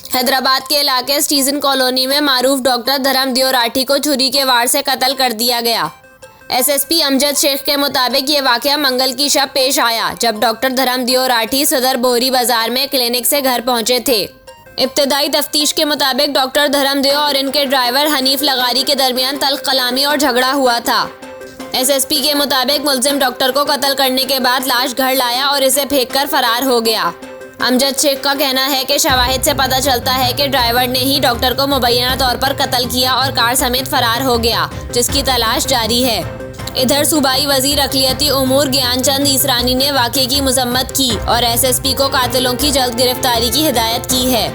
हैदराबाद के इलाके स्टीजन कॉलोनी में मारूफ डॉक्टर धर्मदेव राठी को छुरी के वार से कत्ल कर दिया गया। एसएसपी अमजद शेख के मुताबिक ये वाकया मंगल की शब पेश आया, जब डॉक्टर धर्मदेव राठी सदर बोहरी बाजार में क्लिनिक से घर पहुंचे थे। इब्तदाई तफ्तीश के मुताबिक डॉक्टर धर्मदेव और इनके ड्राइवर हनीफ लगारी के दरमियान तल्ख कलामी और झगड़ा हुआ था। एसएसपी के मुताबिक मुल्जिम डॉक्टर को कत्ल करने के बाद लाश घर लाया और इसे फेंककर फरार हो गया। अमजद शेख का कहना है कि शवाहिद से पता चलता है कि ड्राइवर ने ही डॉक्टर को मुबैना तौर पर कत्ल किया और कार समेत फरार हो गया, जिसकी तलाश जारी है। इधर सूबाई वजीर अक़लियती उमूर ज्ञानचंद ईसरानी ने वाक़े की मज़म्मत की और एसएसपी को कातिलों की जल्द गिरफ्तारी की हिदायत की है।